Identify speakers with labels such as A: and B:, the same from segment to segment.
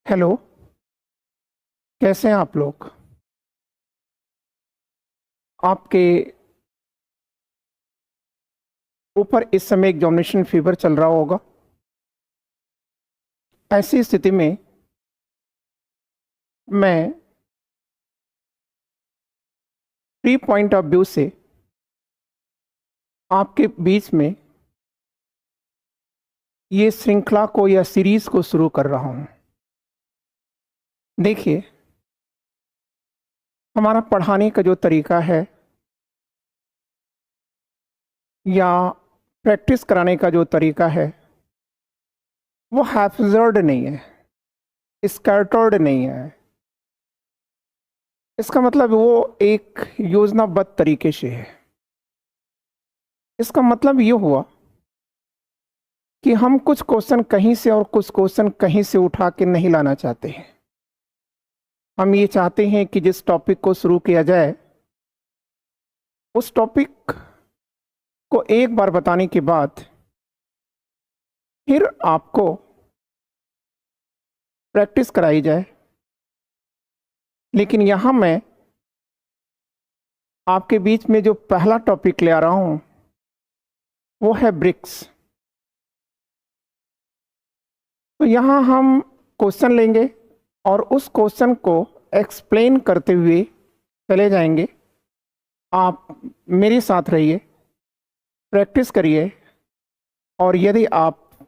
A: Hello. कैसे हैं आप लोग? आपके ऊपर इस समय एग्जामिनेशन फीवर चल रहा होगा। ऐसी स्थिति में मैं प्री पॉइंट ऑफ व्यू से आपके बीच में ये श्रृंखला को या सीरीज को शुरू कर रहा हूं। देखिए, हमारा पढ़ाने का जो तरीका है या प्रैक्टिस कराने का जो तरीका है वो हैफजर्ड नहीं है, स्कैटर्ड नहीं है। इसका मतलब वो एक योजनाबद्ध तरीके से है। इसका मतलब ये हुआ कि हम कुछ क्वेश्चन कहीं से और कुछ क्वेश्चन कहीं से उठा के नहीं लाना चाहते हैं। हम ये चाहते हैं कि जिस टॉपिक को शुरू किया जाए उस टॉपिक को एक बार बताने के बाद फिर आपको प्रैक्टिस कराई जाए। लेकिन यहां मैं आपके बीच में जो पहला टॉपिक ले आ रहा हूं वो है ब्रिक्स। तो यहां हम क्वेश्चन लेंगे और उस क्वेश्चन को एक्सप्लेन करते हुए चले जाएंगे। आप मेरे साथ रहिए, प्रैक्टिस करिए, और यदि आप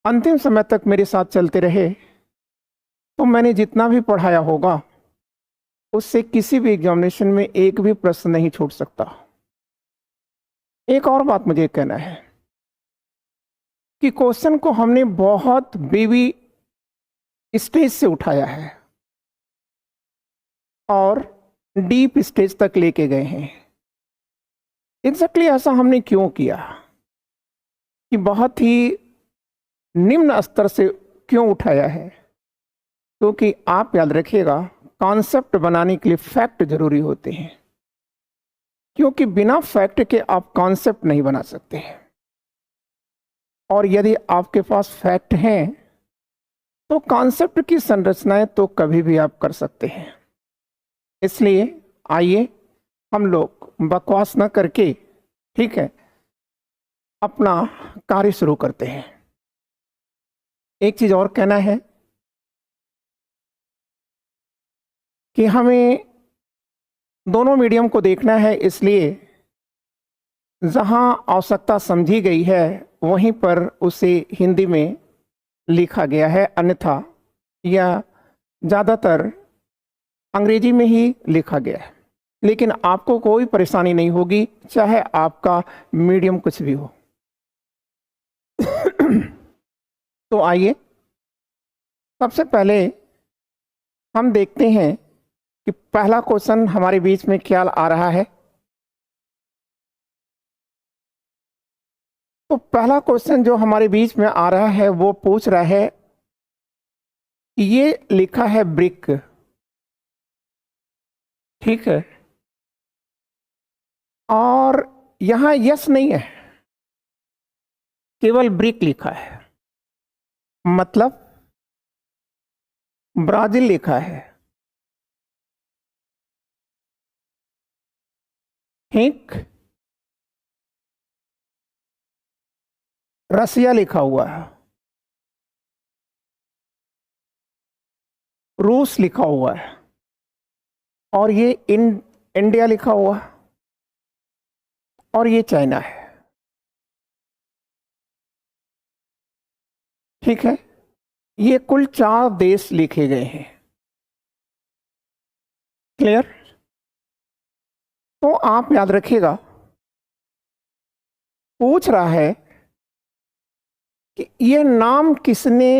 A: अंतिम समय तक मेरे साथ चलते रहे तो मैंने जितना भी पढ़ाया होगा उससे किसी भी एग्जामिनेशन में एक भी प्रश्न नहीं छूट सकता। एक और बात मुझे कहना है कि क्वेश्चन को हमने बहुत बेबी स्टेज से उठाया है और डीप स्टेज तक लेके गए हैं। एग्जैक्टली ऐसा हमने क्यों किया कि बहुत ही निम्न स्तर से क्यों उठाया है? क्योंकि आप याद रखिएगा, कॉन्सेप्ट बनाने के लिए फैक्ट जरूरी होते हैं, क्योंकि बिना फैक्ट के आप कॉन्सेप्ट नहीं बना सकते हैं। और यदि आपके पास फैक्ट हैं तो कॉन्सेप्ट की संरचनाएं तो कभी भी आप कर सकते हैं। इसलिए आइए हम लोग बकवास न करके, ठीक है, अपना कार्य शुरू करते हैं। एक चीज और कहना है कि हमें दोनों मीडियम को देखना है, इसलिए जहां आवश्यकता समझी गई है वहीं पर उसे हिंदी में लिखा गया है, अन्यथा यह ज़्यादातर अंग्रेजी में ही लिखा गया है। लेकिन आपको कोई परेशानी नहीं होगी, चाहे आपका मीडियम कुछ भी हो। तो आइए सबसे पहले हम देखते हैं कि पहला क्वेश्चन हमारे बीच में क्या आ रहा है। तो पहला क्वेश्चन जो हमारे बीच में आ रहा है वो पूछ रहा है, ये लिखा है ब्रिक, ठीक है, और यहां यस नहीं है, केवल ब्रिक लिखा है। मतलब ब्राजील लिखा है, ठीक, रसिया लिखा हुआ है, रूस लिखा हुआ है, और ये इंडिया लिखा हुआ है, और ये चाइना है। ठीक है, ये कुल 4 देश लिखे गए हैं। क्लियर? तो आप याद रखिएगा, पूछ रहा है कि ये नाम किसने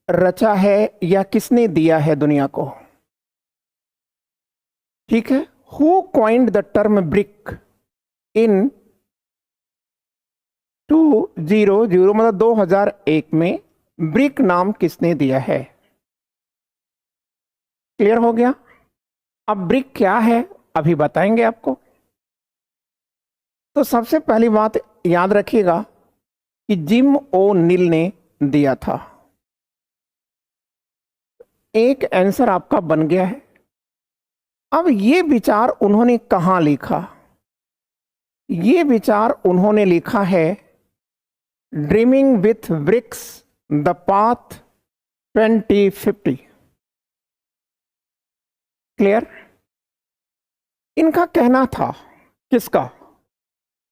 A: रचा है या किसने दिया है दुनिया को। ठीक है, who coined the term brick इन 2000, मतलब 2001 में ब्रिक नाम किसने दिया है। क्लियर हो गया? अब ब्रिक क्या है अभी बताएंगे आपको। तो सबसे पहली बात याद रखिएगा कि जिम ओ नील ने दिया था। एक आंसर आपका बन गया है। अब ये विचार उन्होंने कहाँ लिखा? ये विचार उन्होंने लिखा है dreaming with BRICS the path 2050। Clear? इनका कहना था, किसका?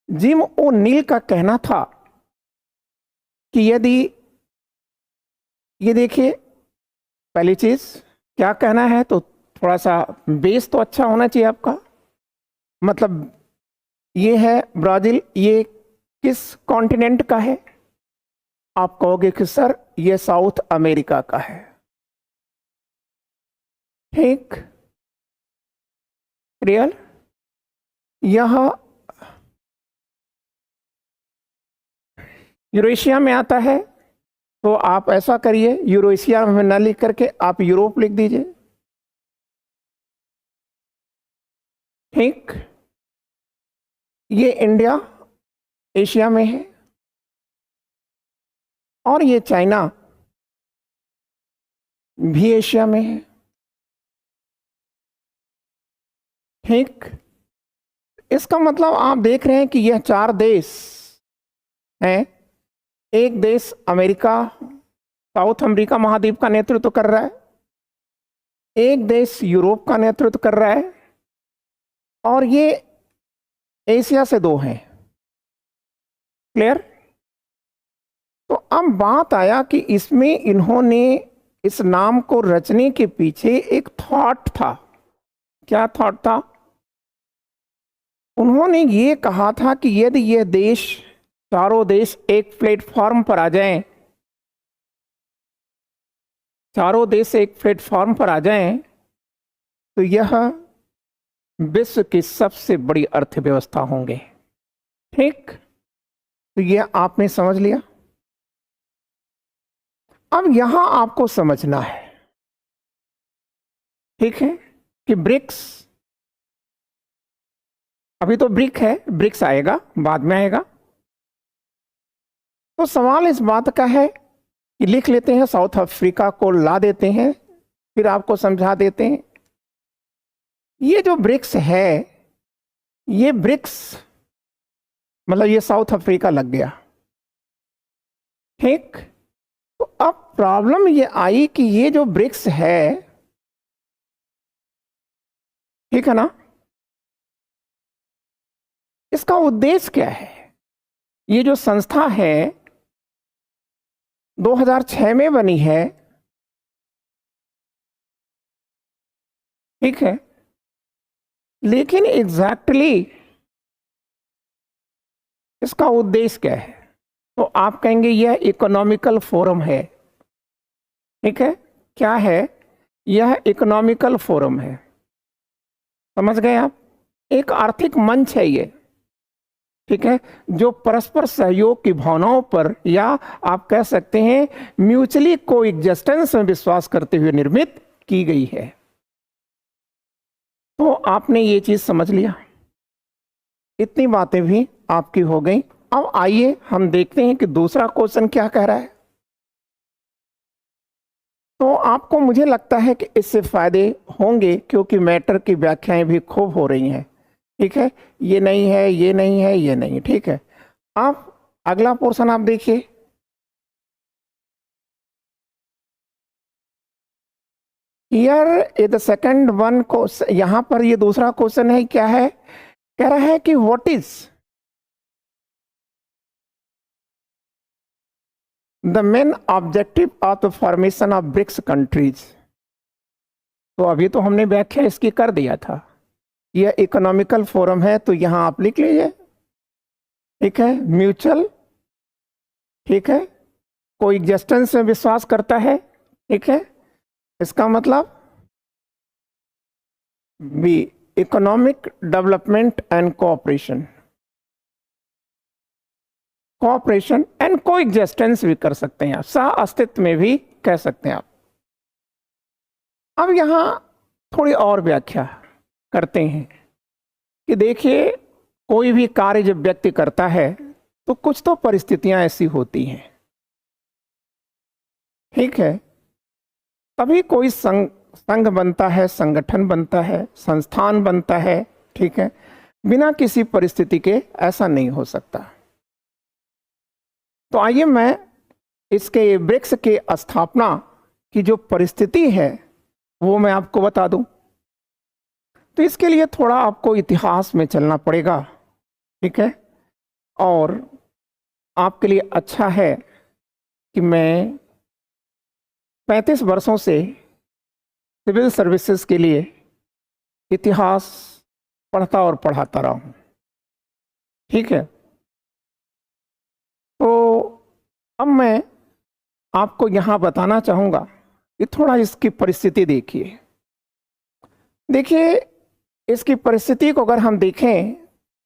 A: जिम ओ'नील का कहना था कि यदि, ये देखिए, पहली चीज क्या कहना है, तो थोड़ा सा बेस तो अच्छा होना चाहिए आपका। मतलब ये है ब्राजील, ये किस कॉन्टिनेंट का है? आप कहोगे कि सर ये साउथ अमेरिका का है। ठीक, रियल? यह यूरेशिया में आता है, तो आप ऐसा करिए, यूरेशिया में न लिख करके आप यूरोप लिख दीजिए। ठीक, ये इंडिया एशिया में है, और ये चाइना भी एशिया में है। ठीक, इसका मतलब आप देख रहे हैं कि यह 4 देश हैं। एक देश अमेरिका, साउथ अमेरिका महाद्वीप का नेतृत्व कर रहा है, एक देश यूरोप का नेतृत्व कर रहा है, और ये एशिया से 2 हैं। क्लियर? तो अब बात आया कि इसमें इन्होंने इस नाम को रचने के पीछे एक थॉट था। क्या थॉट था? उन्होंने ये कहा था कि यदि यह देश, चारों देश एक प्लेटफॉर्म पर आ जाएं, चारों देश एक प्लेटफॉर्म पर आ जाएं, तो यह विश्व की सबसे बड़ी अर्थव्यवस्था होंगे। ठीक, तो यह आपने समझ लिया। अब यहां आपको समझना है, ठीक है, कि ब्रिक्स, अभी तो ब्रिक है, ब्रिक्स आएगा, बाद में आएगा। तो सवाल इस बात का है कि लिख लेते हैं, साउथ अफ्रीका को ला देते हैं, फिर आपको समझा देते हैं। ये जो ब्रिक्स है, ये ब्रिक्स मतलब ये साउथ अफ्रीका लग गया। ठीक, तो अब प्रॉब्लम ये आई कि ये जो ब्रिक्स है, ठीक है ना, इसका उद्देश्य क्या है? ये जो संस्था है 2006 में बनी है, ठीक है, लेकिन एग्जैक्टली इसका उद्देश्य क्या है? तो आप कहेंगे यह इकोनॉमिकल फोरम है। ठीक है, क्या है? यह इकोनॉमिकल फोरम है। समझ गए आप? एक आर्थिक मंच है ये, ठीक है, जो परस्पर सहयोग की भावनाओं पर, या आप कह सकते हैं म्यूचुअली कोएग्जिस्टेंस में विश्वास करते हुए निर्मित की गई है। तो आपने ये चीज समझ लिया, इतनी बातें भी आपकी हो गई। अब आइए हम देखते हैं कि दूसरा क्वेश्चन क्या कह रहा है। तो आपको, मुझे लगता है कि इससे फायदे होंगे, क्योंकि मैटर की व्याख्याएं भी खूब हो रही हैं। ठीक है, ये नहीं है, ये नहीं है, ये नहीं। ठीक है, आप अगला पोर्शन आप देखिए। Here is the second one को, यहां पर ये दूसरा क्वेश्चन है, क्या है? कह रहा है कि what is the main objective of the formation of BRICS countries. तो अभी तो हमने व्याख्या इसकी कर दिया था, यह इकोनॉमिकल फोरम है, तो यहां आप लिख लीजिए। ठीक है, म्यूचुअल, ठीक है, कोएग्जिस्टेंस में विश्वास करता है। ठीक है, इसका मतलब be economic development and cooperation, cooperation and coexistence भी कर सकते हैं आप, सह अस्तित्व में भी कह सकते हैं आप। अब यहां थोड़ी और व्याख्या करते हैं कि देखिए, कोई भी कार्य जब व्यक्ति करता है तो कुछ तो परिस्थितियां ऐसी होती हैं, ठीक है, तभी कोई संघ बनता है, संगठन बनता है, संस्थान बनता है। ठीक है, बिना किसी परिस्थिति के ऐसा नहीं हो सकता। तो आइए मैं इसके ब्रिक्स के स्थापना की जो परिस्थिति है वो मैं आपको बता दूं। तो इसके लिए थोड़ा आपको इतिहास में चलना पड़ेगा। ठीक है, और आपके लिए अच्छा है कि मैं 35 वर्षों से सिविल सर्विसेज के लिए इतिहास पढ़ता और पढ़ाता रहा हूं। ठीक है, तो अब मैं आपको यहां बताना चाहूंगा कि थोड़ा इसकी परिस्थिति देखिए। देखिए, इसकी परिस्थिति को अगर हम देखें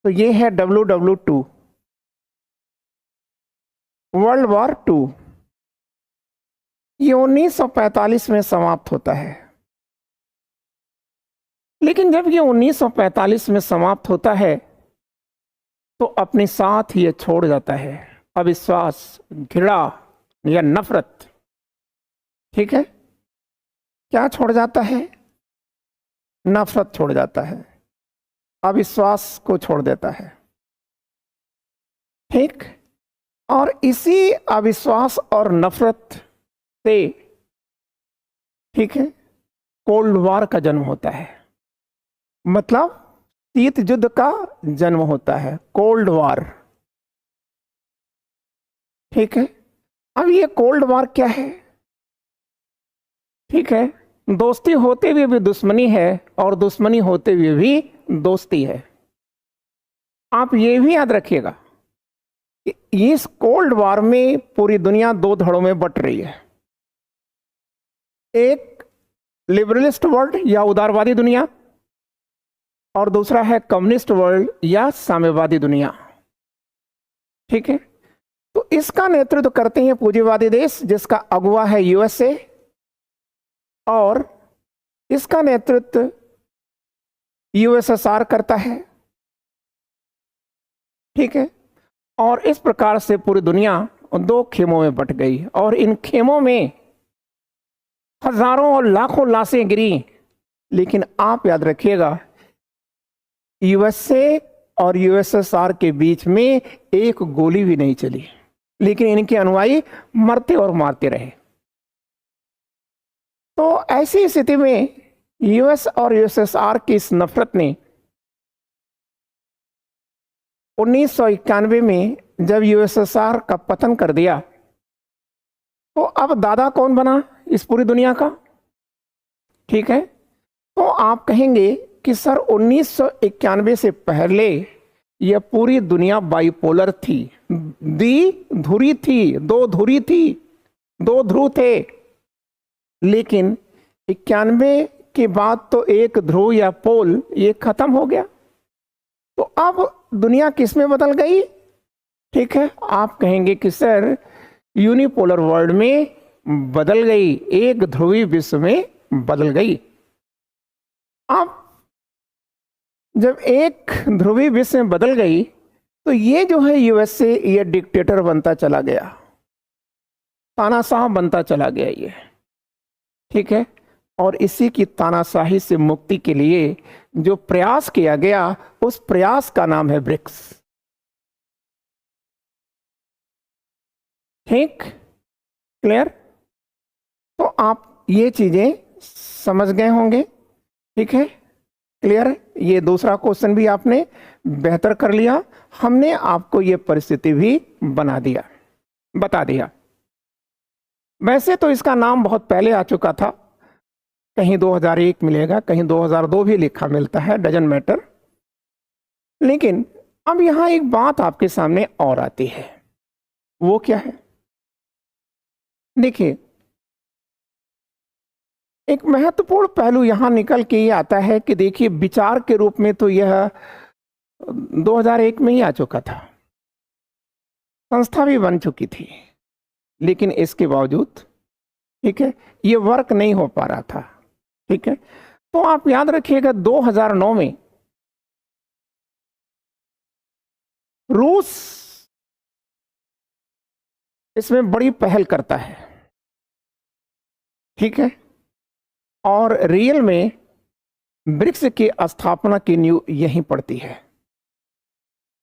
A: तो ये है WW2, वर्ल्ड वॉर 2। ये 1945 में समाप्त होता है। लेकिन जब ये 1945 में समाप्त होता है तो अपने साथ ये छोड़ जाता है अविश्वास, घृणा या नफरत। ठीक है, क्या छोड़ जाता है? नफरत छोड़ जाता है, अविश्वास को छोड़ देता है। ठीक, और इसी अविश्वास और नफरत से, ठीक है, कोल्ड वॉर का जन्म होता है। मतलब शीत युद्ध का जन्म होता है, कोल्ड वॉर। ठीक है, अब ये कोल्ड वॉर क्या है? ठीक है, दोस्ती होते हुए भी दुश्मनी है और दुश्मनी होते हुए भी दोस्ती है। आप ये भी याद रखिएगा कि इस कोल्ड वॉर में पूरी दुनिया दो धड़ों में बट रही है। एक लिबरलिस्ट वर्ल्ड या उदारवादी दुनिया, और दूसरा है कम्युनिस्ट वर्ल्ड या साम्यवादी दुनिया। ठीक है, तो इसका नेतृत्व करते हैं पूंजीवादी देश जिसका अगुवा है USA, और इसका नेतृत्व USSR करता है। ठीक है, और इस प्रकार से पूरी दुनिया दो खेमों में बट गई, और इन खेमों में हजारों और लाखों लाशें गिरी। लेकिन आप याद रखिएगा, USA और USSR के बीच में एक गोली भी नहीं चली, लेकिन इनके अनुयायी मरते और मारते रहे। तो ऐसी स्थिति में US और USSR की इस नफरत ने 1991 में जब USSR का पतन कर दिया, तो अब दादा कौन बना इस पूरी दुनिया का? ठीक है, तो आप कहेंगे कि सर 1991 से पहले यह पूरी दुनिया बाइपोलर थी, द्विध्रुवी थी, दो धुरी थी, दो ध्रुव थे। लेकिन 91 के बाद तो एक ध्रुव या पोल ये खत्म हो गया। तो अब दुनिया किस में बदल गई? ठीक है, आप कहेंगे कि सर यूनिपोलर वर्ल्ड में बदल गई, एक ध्रुवी विश्व में बदल गई। अब जब एक ध्रुवी विश्व में बदल गई तो ये जो है USA, ये डिक्टेटर बनता चला गया, तानाशाह बनता चला गया ये। ठीक है, और इसी की तानाशाही से मुक्ति के लिए जो प्रयास किया गया, उस प्रयास का नाम है ब्रिक्स। ठीक, क्लियर? तो आप ये चीजें समझ गए होंगे। ठीक है, क्लियर? ये दूसरा क्वेश्चन भी आपने बेहतर कर लिया, हमने आपको ये परिस्थिति भी बता दिया। वैसे तो इसका नाम बहुत पहले आ चुका था, कहीं 2001 मिलेगा, कहीं 2002 भी लिखा मिलता है, डजंट मैटर। लेकिन अब यहां एक बात आपके सामने और आती है, वो क्या है? देखिए, एक महत्वपूर्ण पहलू यहां निकल के ये आता है कि देखिए, विचार के रूप में तो यह 2001 में ही आ चुका था, संस्था भी बन चुकी थी, लेकिन इसके बावजूद, ठीक है, ये वर्क नहीं हो पा रहा था। ठीक है, तो आप याद रखिएगा 2009 में रूस इसमें बड़ी पहल करता है। ठीक है, और रियल में ब्रिक्स की स्थापना की नींव यहीं पड़ती है।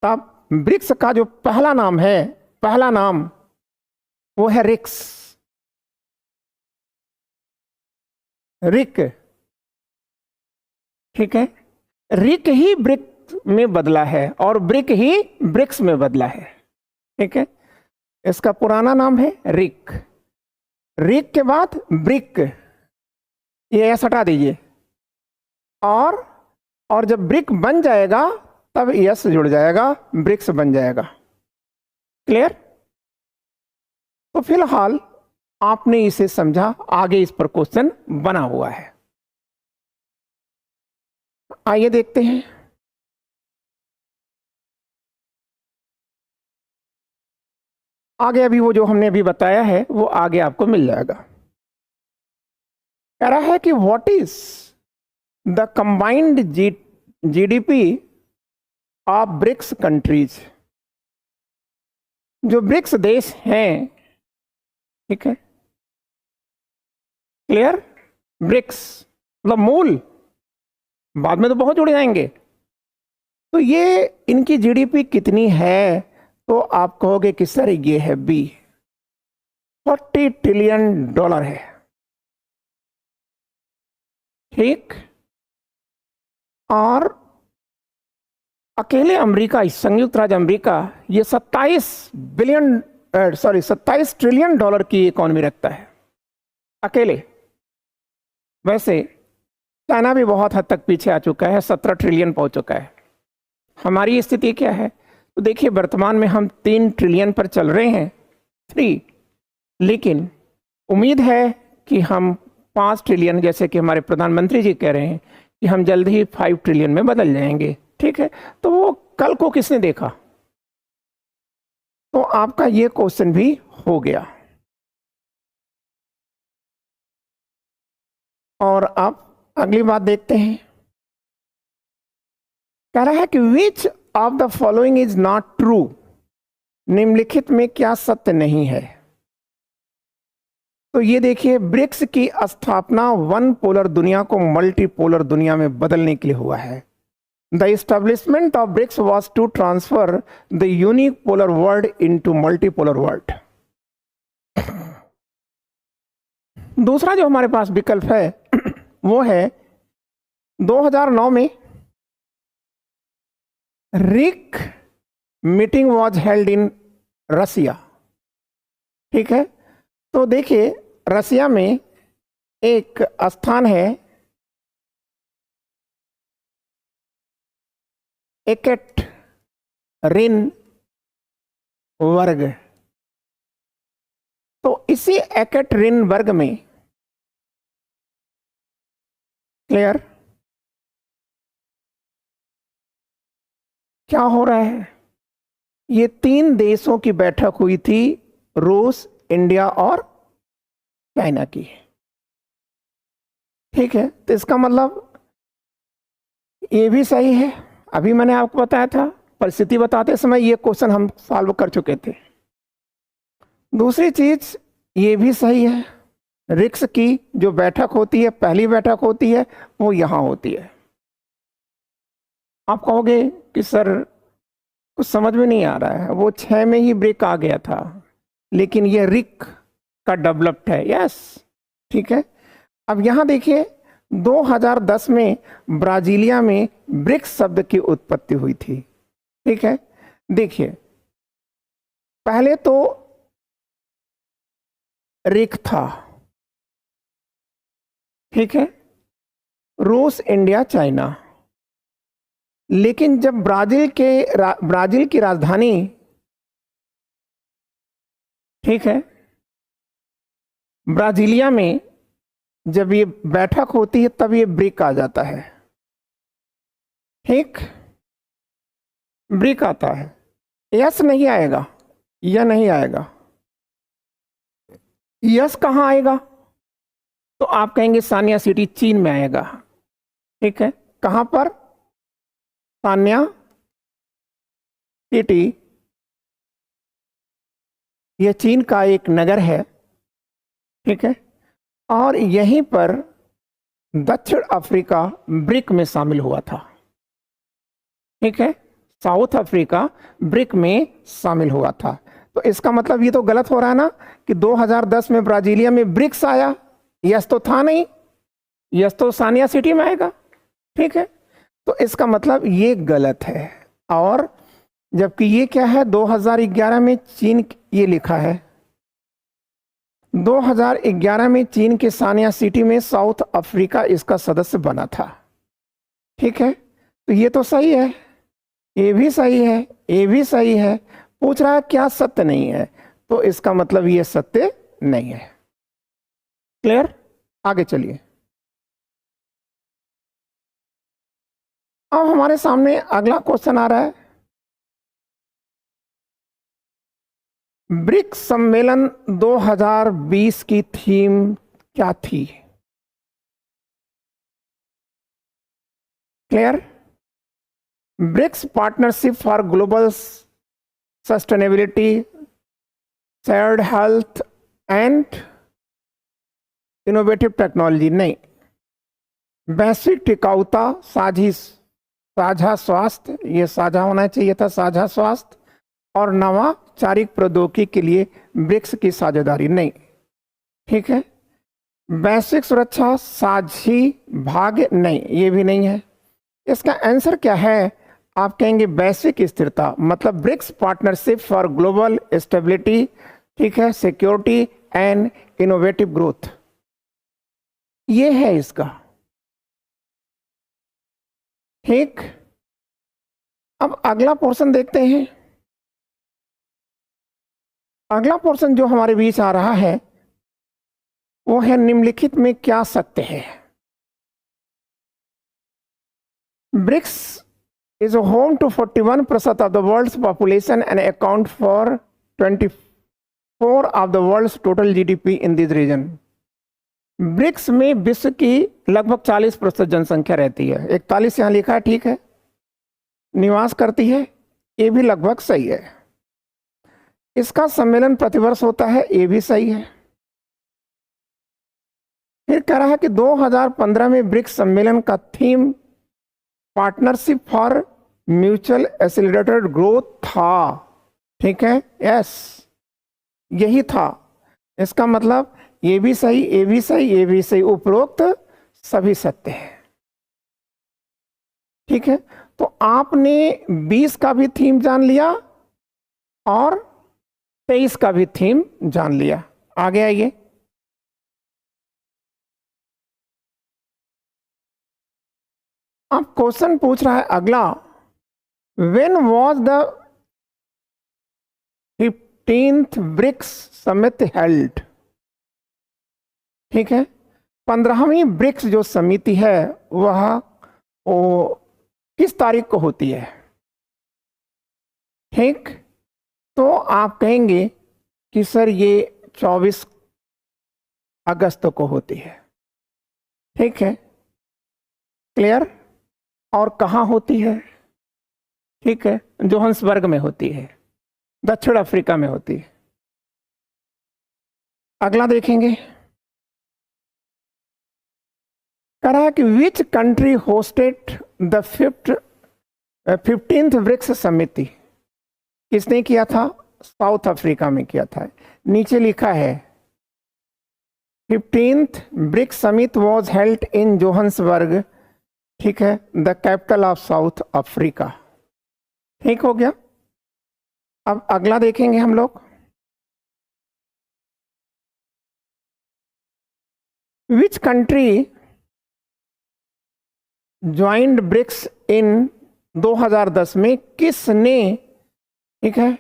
A: तब ब्रिक्स का जो पहला नाम है, पहला नाम वो है रिक्स, रिक, ठीक है। रिक ही ब्रिक में बदला है और ब्रिक ही ब्रिक्स में बदला है, ठीक है। इसका पुराना नाम है रिक, रिक के बाद ब्रिक, ये एस हटा दीजिए, और जब ब्रिक बन जाएगा तब यस जुड़ जाएगा, ब्रिक्स बन जाएगा। क्लियर? तो फिलहाल आपने इसे समझा, आगे इस पर क्वेश्चन बना हुआ है। आइए देखते हैं। आगे अभी वो जो हमने अभी बताया है वो आगे आपको मिल जाएगा। कह रहा है कि what is the combined GDP of BRICS countries. जो ब्रिक्स देश हैं, ठीक है, क्लियर, ब्रिक्स मतलब मूल, बाद में तो बहुत जुड़ जाएंगे। तो ये इनकी जीडीपी कितनी है, तो आप कहोगे कि सर ये है बी, $40 ट्रिलियन है, ठीक। और अकेले अमेरिका, संयुक्त राज्य अमेरिका, ये 27 ट्रिलियन डॉलर की इकोनॉमी रखता है अकेले। वैसे चाइना भी बहुत हद तक पीछे आ चुका है, 17 ट्रिलियन पहुंच चुका है। हमारी स्थिति क्या है, तो देखिए वर्तमान में हम 3 ट्रिलियन पर चल रहे हैं, 3, लेकिन उम्मीद है कि हम 5 ट्रिलियन, जैसे कि हमारे प्रधानमंत्री जी कह रहे हैं कि हम जल्द ही 5 ट्रिलियन में बदल जाएंगे, ठीक है। तो वो कल को किसने देखा? तो आपका ये क्वेश्चन भी हो गया। और आप अगली बात देखते हैं। कह रहा है कि which of the following is not true, निम्नलिखित में क्या सत्य नहीं है। तो ये देखिए, ब्रिक्स की स्थापना वन पोलर दुनिया को मल्टीपोलर दुनिया में बदलने के लिए हुआ है। The establishment of BRICS was to transfer the unique polar world into multipolar world. दूसरा जो हमारे पास विकल्प है वो है 2009 में रिक मीटिंग वॉज हेल्ड इन रसिया, ठीक है। तो देखिए रसिया में एक स्थान है एकटेरिनबर्ग। तो इसी एकटेरिनबर्ग में, क्लियर, क्या हो रहा है, ये 3 देशों की बैठक हुई थी, रूस, इंडिया और चाइना की, ठीक है। तो इसका मतलब ये भी सही है। अभी मैंने आपको बताया था, परिस्थिति बताते समय ये क्वेश्चन हम सॉल्व कर चुके थे। दूसरी चीज ये भी सही है, रिक्स की जो बैठक होती है, पहली बैठक होती है, वो यहां होती है। आप कहोगे कि सर कुछ समझ में नहीं आ रहा है, वो 6 में ही ब्रेक आ गया था, लेकिन ये रिक का डेवलप्ड है, यस, ठीक है। अब यहां देखिए 2010 में ब्राजीलिया में ब्रिक्स शब्द की उत्पत्ति हुई थी, ठीक है। देखिए पहले तो रिक था, ठीक है, रूस, इंडिया, चाइना। लेकिन जब ब्राजील की राजधानी, ठीक है, ब्राजीलिया में जब ये बैठक होती है तब ये ब्रिक आ जाता है, ठीक, ब्रिक आता है। यस नहीं आएगा, यह नहीं आएगा। यस कहाँ आएगा? तो आप कहेंगे सान्या सिटी चीन में आएगा, ठीक है। कहां पर? सान्या सिटी, यह चीन का एक नगर है, ठीक है। और यहीं पर दक्षिण अफ्रीका ब्रिक में शामिल हुआ था। ठीक है, साउथ अफ्रीका ब्रिक में शामिल हुआ था। तो इसका मतलब ये तो गलत हो रहा है ना कि 2010 में ब्राजीलिया में ब्रिक्स आया। यस तो था नहीं, यस तो सानिया सिटी में आएगा। ठीक है, तो इसका मतलब ये गलत है। और जबकि ये क्या है, 2011 में चीन, ये लिखा है 2011 में चीन के सानिया सिटी में साउथ अफ्रीका इसका सदस्य बना था। ठीक है, तो ये तो सही है, ये भी सही है, ये भी सही है। पूछ रहा है क्या सत्य नहीं है, तो इसका मतलब ये सत्य नहीं है। क्लियर? आगे चलिए। अब हमारे सामने अगला क्वेश्चन आ रहा है, ब्रिक्स सम्मेलन 2020 की थीम क्या थी? Clear? BRICS partnership for global sustainability, shared health and innovative technology नहीं, वैश्विक टिकाऊता, साझा स्वास्थ्य, ये साझा होना चाहिए था, साझा स्वास्थ्य और नवाचारिक प्रौद्योगिकी के लिए ब्रिक्स की साझेदारी नहीं। ठीक है, वैश्विक सुरक्षा, साझी भाग्य नहीं, ये भी नहीं है। इसका आंसर क्या है? आप कहेंगे वैश्विक स्थिरता, मतलब BRICS partnership for global stability, ठीक है, सिक्योरिटी एंड इनोवेटिव ग्रोथ, ये है इसका। ठीक, अब अगला पोर्शन देखते हैं। अगला पोर्शन जो हमारे बीच आ रहा है वो है निम्नलिखित में क्या सत्य है? BRICS is home to 41% of the world's population and account for 24 of the world's total GDP in this region. BRICS में विश्व की लगभग 40% जनसंख्या रहती है। 41 यहां लिखा है, ठीक है, निवास करती है, ये भी लगभग सही है। इसका सम्मेलन प्रतिवर्ष होता है, ये भी सही है। फिर कह रहा है कि 2015 में ब्रिक्स सम्मेलन का theme partnership for mutual acylated growth था। ठीक है, यस, यही था। इसका मतलब ये भी सही, ये भी सही, ये भी सही, उपरोक्त सभी सत्य है। ठीक है, तो आपने 20 का भी थीम जान लिया और 23 का भी थीम जान लिया। आगे आइए। अब क्वेश्चन पूछ रहा है अगला, when was the 15th BRICS summit held? ठीक है, 15वीं ब्रिक्स जो समिति है वह वो किस तारीख को होती है? ठीक, तो आप कहेंगे कि सर ये 24 अगस्त को होती है। ठीक है, क्लियर? और कहाँ होती है? ठीक है, जोहान्सबर्ग में होती है, दक्षिण अफ्रीका में होती है। अगला देखेंगे, कह रहा है कि which country hosted the 15th BRICS summit? किसने किया था? साउथ अफ्रीका में किया था। नीचे लिखा है 15th BRICS summit was held in Johannesburg, ठीक है, the capital of South Africa. ठीक हो गया। अब अगला देखेंगे हम लोग, which country joined BRICS in 2010 में, किसने, ठीक है,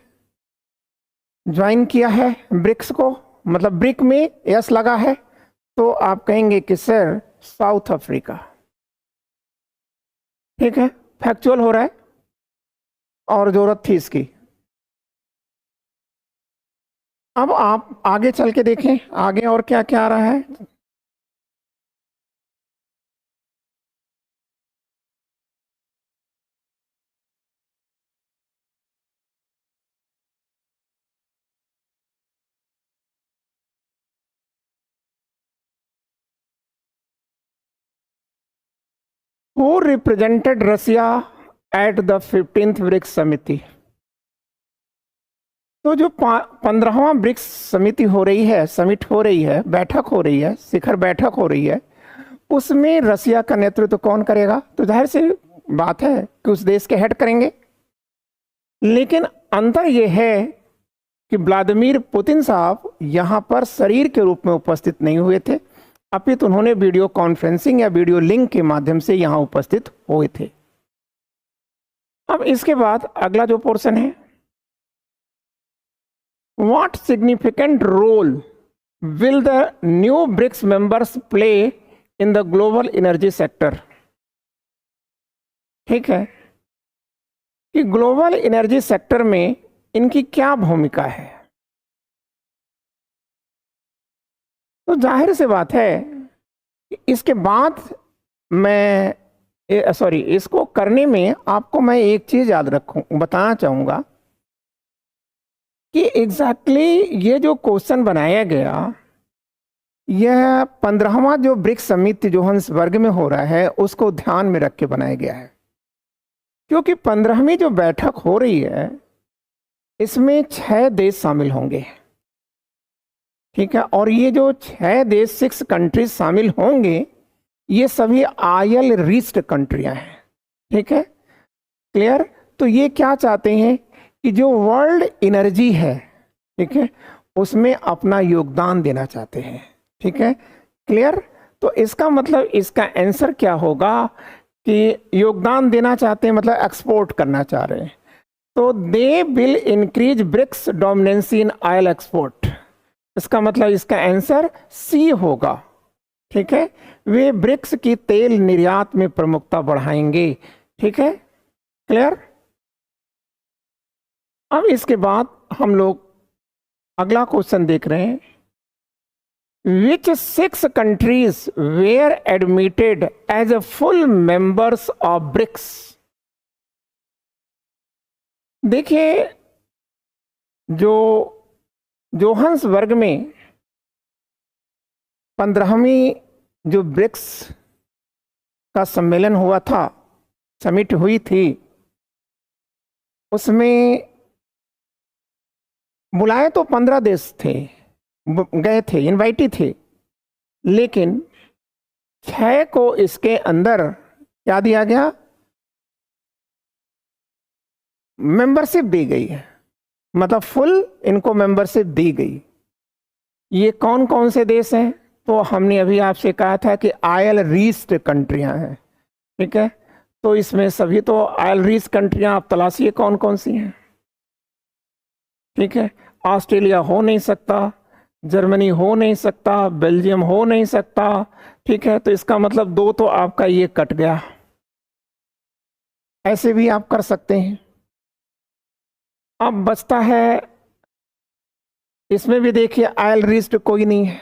A: ज्वाइन किया है ब्रिक्स को? मतलब ब्रिक में यस लगा है, तो आप कहेंगे कि सर साउथ अफ्रीका। ठीक है, फैक्चुअल हो रहा है और जरूरत थी इसकी। अब आप आगे चल के देखें आगे और क्या क्या आ रहा है। Who represented Russia at the 15th BRICS summit. तो जो 15वां ब्रिक्स समिति हो रही है, समिट हो रही है, बैठक हो रही है, शिखर बैठक हो रही है, उसमें रसिया का नेतृत्व कौन करेगा? तो जाहिर सी बात है कि उस देश के हेड करेंगे। लेकिन अंतर यह है कि व्लादिमीर पुतिन साहब यहां पर शरीर के रूप में उपस्थित नहीं हुए थे, अपितु उन्होंने वीडियो कॉन्फ्रेंसिंग या वीडियो लिंक के माध्यम से यहां उपस्थित हुए थे। अब इसके बाद अगला जो पोर्शन है, what significant role will the new BRICS members play in the global energy sector. ठीक है कि ग्लोबल एनर्जी सेक्टर में इनकी क्या भूमिका है। तो जाहिर सी बात है कि इसके बाद मैं इसको करने में आपको मैं एक चीज याद बताना चाहूंगा कि एग्जैक्टली ये जो क्वेश्चन बनाया गया, यह 15वां जो ब्रिक्स समिति जोहान्सबर्ग में हो रहा है उसको ध्यान में रख के बनाया गया है, क्योंकि 15वीं जो बैठक हो रही है इसमें 6 देश शामिल होंगे। ठीक है, और ये जो 6 देश 6 कंट्रीज शामिल होंगे ये सभी ऑयल रिच्ड कंट्रियां हैं। ठीक है, क्लियर। तो ये क्या चाहते हैं कि जो वर्ल्ड एनर्जी है, ठीक है, उसमें अपना योगदान देना चाहते हैं। ठीक है, क्लियर। तो इसका मतलब इसका आंसर क्या होगा कि योगदान देना चाहते हैं मतलब एक्सपोर्ट करना चाह रहे हैं। तो they will increase BRICS dominancy in oil export. इसका मतलब इसका आंसर सी होगा। ठीक है, वे ब्रिक्स की तेल निर्यात में प्रमुखता बढ़ाएंगे। ठीक है, क्लियर। अब इसके बाद हम लोग अगला क्वेश्चन देख रहे हैं, विच 6 countries were admitted as a full members of BRICS। देखिए, जो जोहान्सबर्ग में 15वीं जो ब्रिक्स का सम्मेलन हुआ था, समिट हुई थी, उसमें बुलाए तो 15 देश थे, गए थे, इनवाइटी थे, लेकिन 6 को इसके अंदर क्या दिया गया? मेंबरशिप दी गई है, मतलब फुल इनको मेंबरशिप दी गई। ये कौन कौन से देश हैं? तो हमने अभी आपसे कहा था कि ऑयल रिच्ड कंट्रियां हैं। ठीक है, तो इसमें सभी तो ऑयल रिच कंट्रियां आप तलाशिए कौन कौन सी हैं। ठीक है, ऑस्ट्रेलिया हो नहीं सकता, जर्मनी हो नहीं सकता, बेल्जियम हो नहीं सकता। ठीक है, तो इसका मतलब 2 तो आपका ये कट गया। ऐसे भी आप कर सकते हैं। अब बचता है, इसमें भी देखिए ऑयल रिच्ड कोई नहीं है,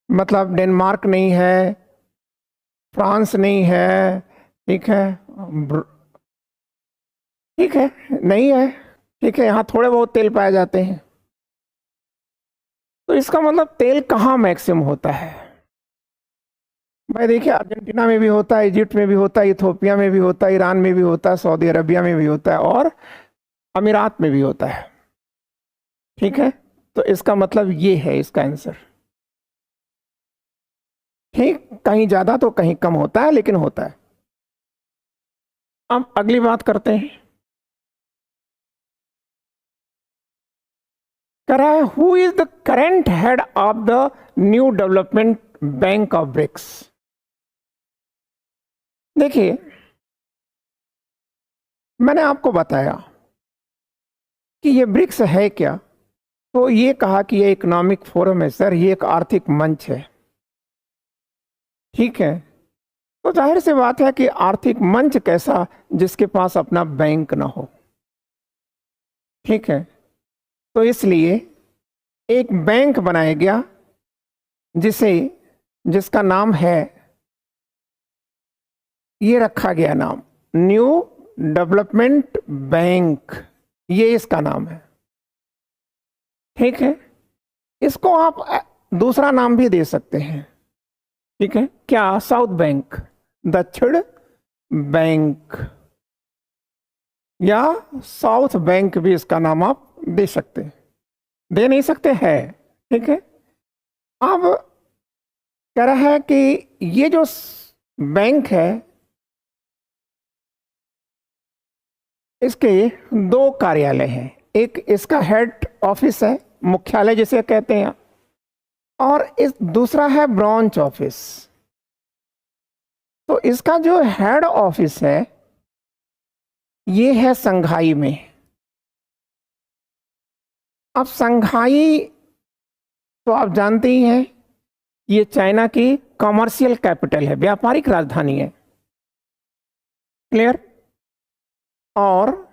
A: मतलब डेनमार्क नहीं है, फ्रांस नहीं है। ठीक है, ठीक है, नहीं है। ठीक है, यहाँ थोड़े बहुत तेल पाए जाते हैं। तो इसका मतलब तेल कहाँ मैक्सिमम होता है? भाई देखिए, अर्जेंटीना में भी होता है, इजिप्ट में भी होता है, इथोपिया में भी होता है, ईरान में भी होता है, सऊदी अरबिया में भी होता है और अमीरात में भी होता है। ठीक है, तो इसका मतलब ये है इसका आंसर। ठीक, कहीं ज्यादा तो कहीं कम होता है, लेकिन होता है। अब अगली बात करते हैं, कह रहा है who is the current head of the new development bank of BRICS. देखिए, मैंने आपको बताया कि ये ब्रिक्स है क्या, तो ये कहा कि ये इकोनॉमिक फोरम है सर, ये एक आर्थिक मंच है। ठीक है, तो जाहिर सी बात है कि आर्थिक मंच कैसा जिसके पास अपना बैंक ना हो। ठीक है, तो इसलिए एक बैंक बनाया गया जिसका नाम है, ये रखा गया नाम न्यू डेवलपमेंट बैंक, ये इसका नाम है। ठीक है, इसको आप दूसरा नाम भी दे सकते हैं, ठीक है, क्या? साउथ बैंक, दक्षिण बैंक, या साउथ बैंक भी इसका नाम आप दे सकते हैं, दे नहीं सकते हैं। ठीक है, अब कह रहा है कि ये जो बैंक है इसके दो कार्यालय हैं, एक इसका हेड ऑफिस है, मुख्यालय जिसे कहते हैं, और इस दूसरा है ब्रांच ऑफिस। तो इसका जो हेड ऑफिस है ये है संघाई में। अब संघाई तो आप जानते ही हैं, ये चाइना की कॉमर्शियल कैपिटल है, व्यापारिक राजधानी है। क्लियर? और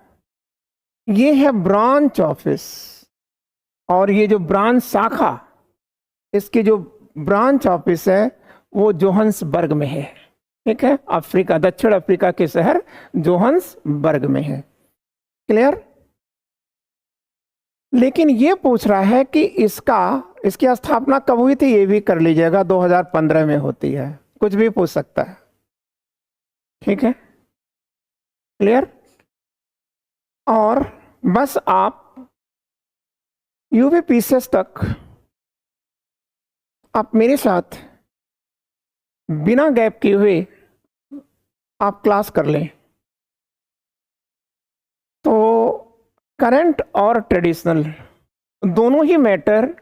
A: ये है ब्रांच ऑफिस, और ये जो ब्रांच शाखा, इसकी जो ब्रांच ऑफिस है वो जोहान्सबर्ग में है। ठीक है, अफ्रीका, दक्षिण अफ्रीका के शहर जोहान्सबर्ग में है। क्लियर? लेकिन ये पूछ रहा है कि इसकी स्थापना कब हुई थी, ये भी कर लीजिएगा, 2015 में होती है, कुछ भी पूछ सकता है। ठीक है, क्लियर? और बस आप यूवी पीसेस तक आप मेरे साथ बिना गैप किए हुए आप क्लास कर लें तो करंट और ट्रेडिशनल दोनों ही मैटर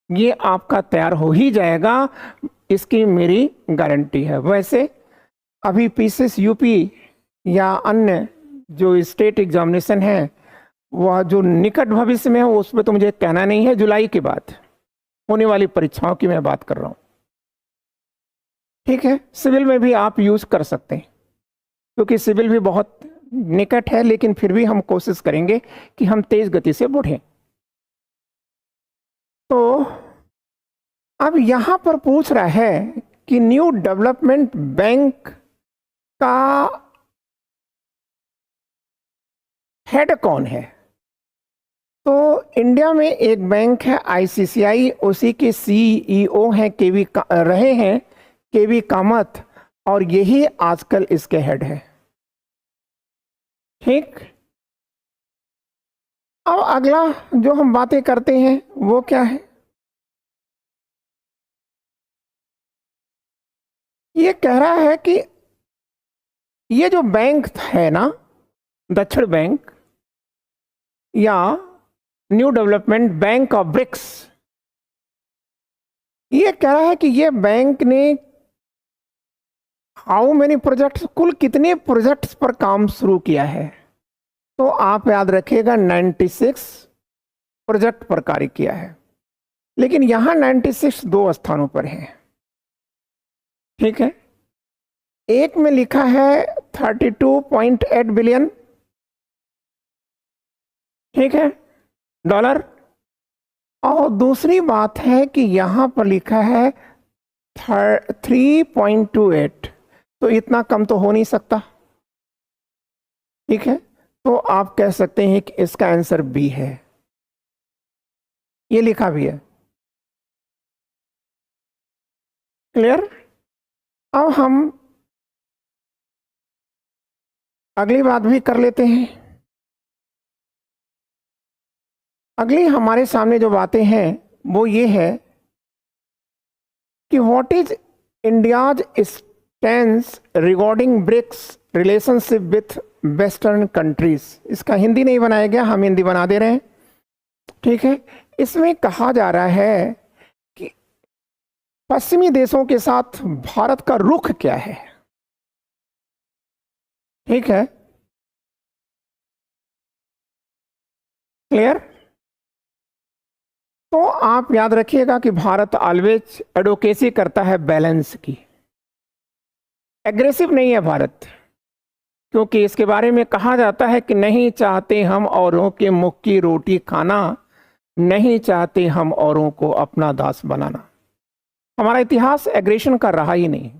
A: ये आपका तैयार हो ही जाएगा, इसकी मेरी गारंटी है। वैसे अभी पीसेस यूपी या अन्य जो स्टेट एग्जामिनेशन है वह जो निकट भविष्य में है उसमें तो मुझे कहना नहीं है, जुलाई के बाद होने वाली परीक्षाओं की मैं बात कर रहा हूं। ठीक है, सिविल में भी आप यूज कर सकते हैं क्योंकि सिविल भी बहुत निकट है, लेकिन फिर भी हम कोशिश करेंगे कि हम तेज गति से बढ़ें। तो अब यहां पर पूछ रहा है कि न्यू डेवलपमेंट बैंक का हेड कौन है। तो इंडिया में एक बैंक है आईसीसीआई, उसी के सीईओ हैं रहे हैं केवी कामत, और यही आजकल इसके हेड है। ठीक, अब अगला जो हम बातें करते हैं वो क्या है, ये कह रहा है कि ये जो बैंक है ना, दक्षिण बैंक या new development bank of BRICS, ये कह रहा है कि ये बैंक ने हाउ मेनी प्रोजेक्ट्स, कुल कितने प्रोजेक्ट्स पर काम शुरू किया है। तो आप याद रखिएगा 96 प्रोजेक्ट पर कार्य किया है, लेकिन यहां 96 दो स्थानों पर है। ठीक है, एक में लिखा है 32.8 बिलियन, ठीक है, डॉलर, और दूसरी बात है कि यहां पर लिखा है 3.28, तो इतना कम तो हो नहीं सकता। ठीक है, तो आप कह सकते हैं कि इसका आंसर बी है, ये लिखा भी है। क्लियर? अब हम अगली बात भी कर लेते हैं। अगली हमारे सामने जो बातें हैं वो ये है कि what is India's stand regarding BRICS relationship with western countries. इसका हिंदी नहीं बनाया गया, हम हिंदी बना दे रहे हैं। ठीक है, इसमें कहा जा रहा है कि पश्चिमी देशों के साथ भारत का रुख क्या है। ठीक है, क्लियर? तो आप याद रखिएगा कि भारत ऑलवेज एडवोकेसी करता है बैलेंस की, एग्रेसिव नहीं है भारत, क्योंकि इसके बारे में कहा जाता है कि नहीं चाहते हम औरों के मुख की रोटी खाना, नहीं चाहते हम औरों को अपना दास बनाना। हमारा इतिहास एग्रेशन का रहा ही नहीं।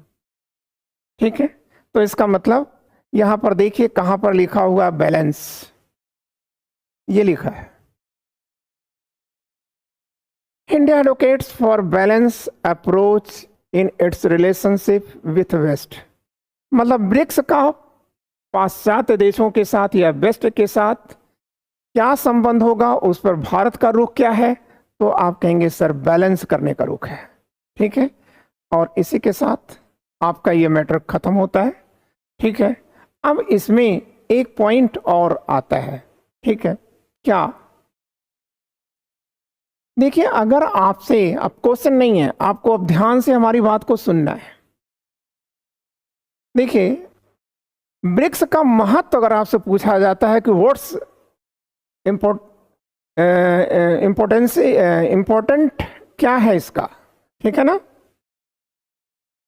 A: ठीक है, तो इसका मतलब यहां पर देखिए कहां पर लिखा हुआ बैलेंस, ये लिखा है India advocates for balance approach in its relationship with west. मतलब ब्रिक्स का पाश्चात्य देशों के साथ या वेस्ट के साथ क्या संबंध होगा, उस पर भारत का रुख क्या है, तो आप कहेंगे सर बैलेंस करने का रुख है। ठीक है, और इसी के साथ आपका ये मैटर खत्म होता है। ठीक है, अब इसमें एक पॉइंट और आता है। ठीक है, क्या? देखिए, अगर आपसे, अब क्वेश्चन नहीं है, आपको अब ध्यान से हमारी बात को सुनना है। देखिए, ब्रिक्स का महत्व अगर आपसे पूछा जाता है कि व्हाट्स इंपॉर्टेंट क्या है इसका, ठीक है ना,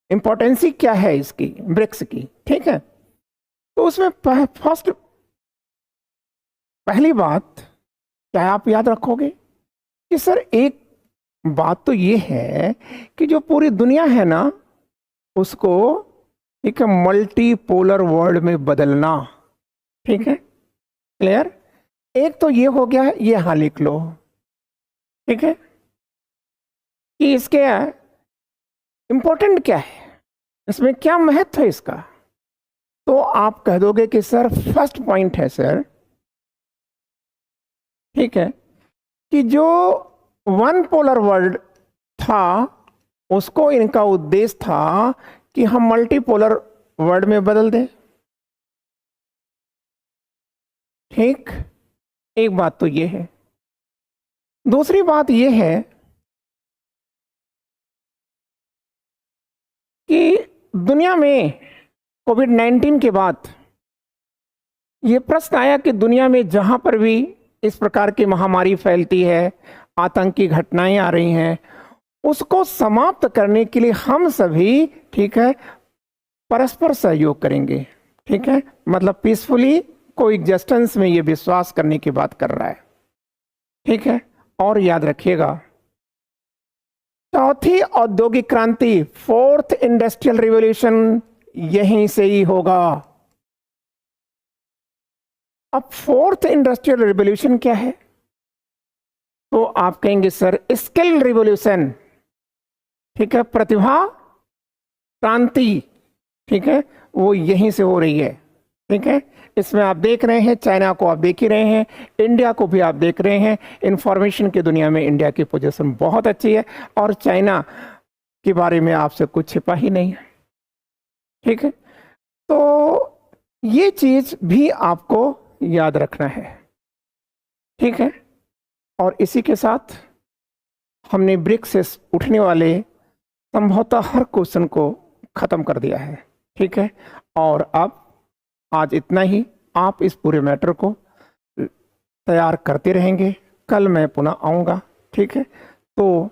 A: इंपॉर्टेंसी क्या है इसकी, ब्रिक्स की, ठीक है, तो उसमें पहली बात क्या आप याद रखोगे कि सर एक बात तो ये है कि जो पूरी दुनिया है ना, उसको एक मल्टीपोलर वर्ल्ड में बदलना। ठीक है, क्लियर? एक तो ये हो गया, ये हाँ लिख लो। ठीक है, कि इसके इंपॉर्टेंट क्या है, इसमें क्या महत्व है इसका, तो आप कह दोगे कि सर फर्स्ट पॉइंट है सर, ठीक है, कि जो वन पोलर वर्ल्ड था उसको इनका उद्देश्य था कि हम मल्टीपोलर वर्ल्ड में बदल दें। ठीक, एक बात तो ये है। दूसरी बात ये है कि दुनिया में कोविड-19 के बाद ये प्रश्न आया कि दुनिया में जहां पर भी इस प्रकार की महामारी फैलती है, आतंकी घटनाएं आ रही हैं, उसको समाप्त करने के लिए हम सभी, ठीक है, परस्पर सहयोग करेंगे। ठीक है, मतलब पीसफुली कोएग्जिस्टेंस में ये विश्वास करने की बात कर रहा है। ठीक है, और याद रखिएगा, चौथी औद्योगिक क्रांति, फोर्थ इंडस्ट्रियल रिवॉल्यूशन यहीं से ही होगा। अब फोर्थ इंडस्ट्रियल रिवॉल्यूशन क्या है, तो आप कहेंगे सर स्किल रिवॉल्यूशन। ठीक है, प्रतिभा क्रांति, ठीक है, वो यहीं से हो रही है। ठीक है, इसमें आप देख रहे हैं, चाइना को आप देख ही रहे हैं, इंडिया को भी आप देख रहे हैं। इंफॉर्मेशन की दुनिया में इंडिया की पोजीशन बहुत अच्छी है और चाइना के बारे में आपसे कुछ छिपा ही नहीं है। ठीक है, तो ये चीज भी आपको याद रखना है। ठीक है, और इसी के साथ हमने ब्रिक्स से उठने वाले संभवतः हर क्वेश्चन को खत्म कर दिया है। ठीक है, और अब आज इतना ही। आप इस पूरे मैटर को तैयार करते रहेंगे, कल मैं पुनः आऊँगा। ठीक है, तो